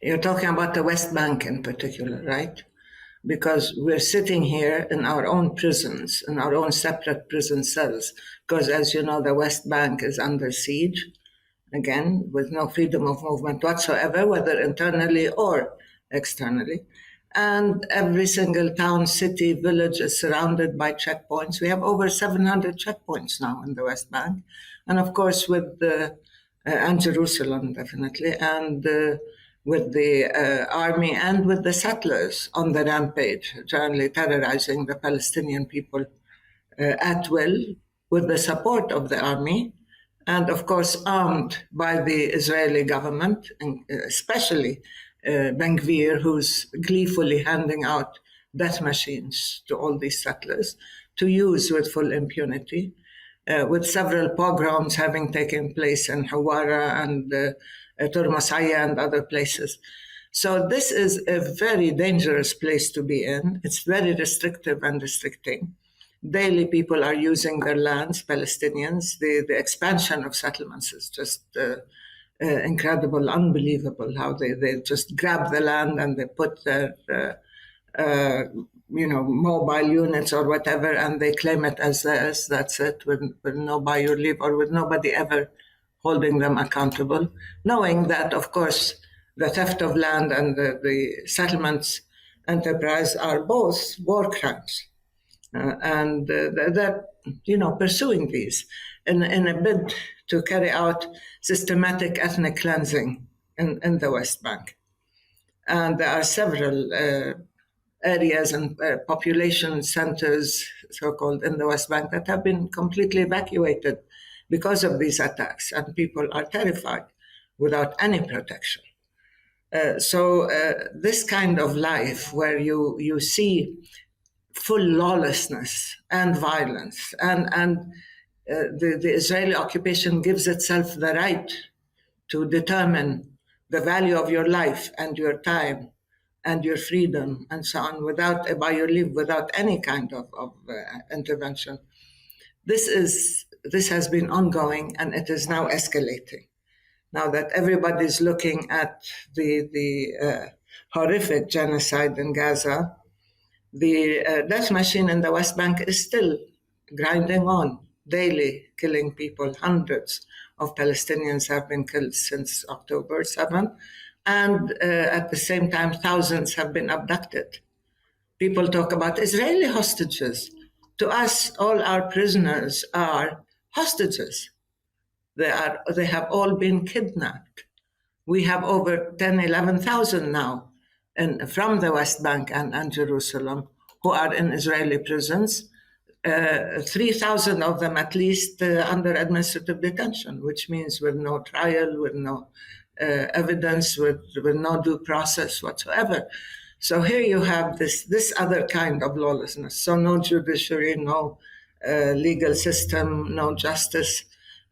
You're talking about the West Bank in particular, right? Because we're sitting here in our own prisons, in our own separate prison cells, because as you know, the West Bank is under siege, again, with no freedom of movement whatsoever, whether internally or externally. And every single town, city, village is surrounded by checkpoints. We have over 700 checkpoints now in the West Bank. And of course, and Jerusalem, definitely, and with the army and with the settlers on the rampage, generally terrorizing the Palestinian people at will, with the support of the army, and of course armed by the Israeli government, and especially Ben Gvir, who's gleefully handing out death machines to all these settlers to use with full impunity, with several pogroms having taken place in Hawara and Turmasaya and other places. So this is a very dangerous place to be in. It's very restrictive and restricting. Daily people are using their lands, Palestinians. The expansion of settlements is just incredible, unbelievable, how they just grab the land and they put their mobile units or whatever, and they claim it as theirs. That's it, with no by your leave or with nobody ever holding them accountable, knowing that, of course, the theft of land and the settlements enterprise are both war crimes. And they're pursuing these in a bid to carry out systematic ethnic cleansing in the West Bank. And there are several areas and population centers, so-called, in the West Bank that have been completely evacuated because of these attacks, and people are terrified without any protection. So this kind of life where you see full lawlessness and violence, and the Israeli occupation gives itself the right to determine the value of your life and your time and your freedom and so on, by your leave, without any kind of intervention. This has been ongoing, and it is now escalating. Now that everybody's looking at the horrific genocide in Gaza, the death machine in the West Bank is still grinding on, daily killing people. Hundreds of Palestinians have been killed since October 7th, and at the same time, thousands have been abducted. People talk about Israeli hostages. To us, all our prisoners are hostages. They have all been kidnapped. We have over 11,000 now from the West Bank and Jerusalem who are in Israeli prisons. 3,000 of them at least under administrative detention, which means with no trial, with no evidence, with no due process whatsoever. So here you have this other kind of lawlessness. So no judiciary, no legal system, no justice,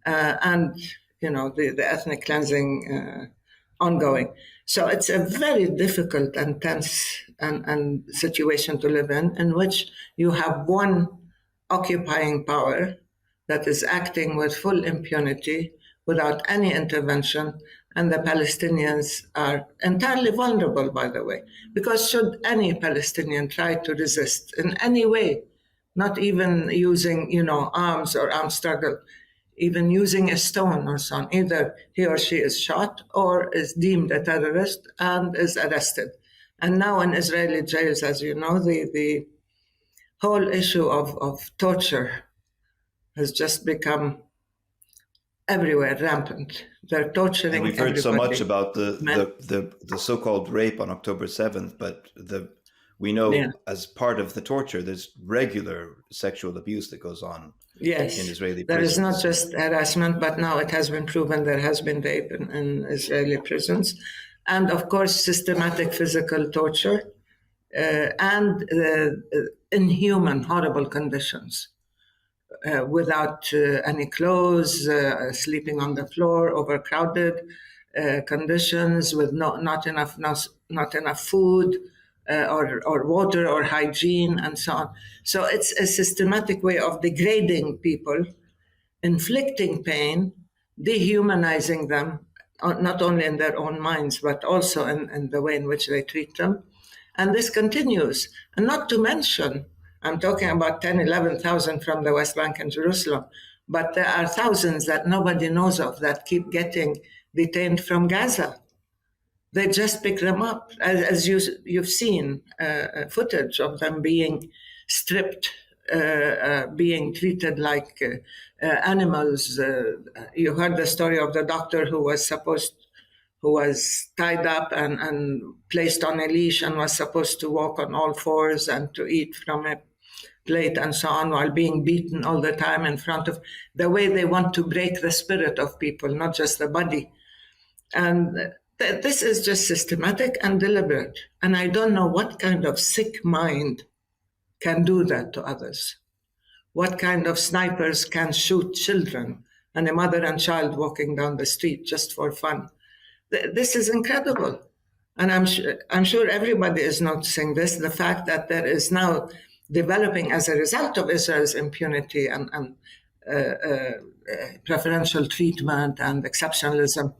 and the ethnic cleansing ongoing. So it's a very difficult and tense and situation to live in which you have one occupying power that is acting with full impunity without any intervention, and the Palestinians are entirely vulnerable, by the way, because should any Palestinian try to resist in any way, not even using arms or armed struggle, even using a stone or so on, either he or she is shot or is deemed a terrorist and is arrested. And now in Israeli jails, as you know, the whole issue of torture has just become everywhere, rampant. They're torturing. And we've heard so much about the so-called rape on October 7th, but we know as part of the torture, there's regular sexual abuse that goes on. Yes, in Israeli prisons. There is not just harassment, but now it has been proven there has been rape in Israeli prisons, and of course systematic physical torture and inhuman, horrible conditions. Without any clothes, sleeping on the floor, overcrowded conditions, with not enough food or water or hygiene and so on. So it's a systematic way of degrading people, inflicting pain, dehumanizing them not only in their own minds, but also in the way in which they treat them. And this continues. And not to mention, I'm talking about 10, 11,000 from the West Bank and Jerusalem, but there are thousands that nobody knows of that keep getting detained from Gaza. They just pick them up, as you've seen footage of them being stripped, being treated like animals. You heard the story of the doctor who was tied up and placed on a leash and was supposed to walk on all fours and to eat from a plate and so on, while being beaten all the time in front of the way they want to break the spirit of people, not just the body. And this is just systematic and deliberate. And I don't know what kind of sick mind can do that to others. What kind of snipers can shoot children and a mother and child walking down the street just for fun? This is incredible. And I'm sure everybody is noticing this, the fact that there is now developing, as a result of Israel's impunity and preferential treatment and exceptionalism,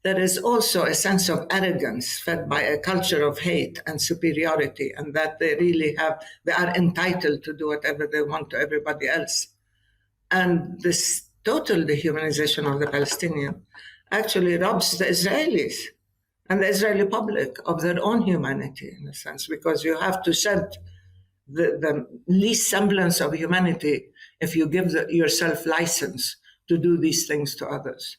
there is also a sense of arrogance fed by a culture of hate and superiority, and that they are entitled to do whatever they want to everybody else. And this total dehumanization of the Palestinian actually robs the Israelis and the Israeli public of their own humanity, in a sense, because you have to shed the least semblance of humanity if you give yourself license to do these things to others.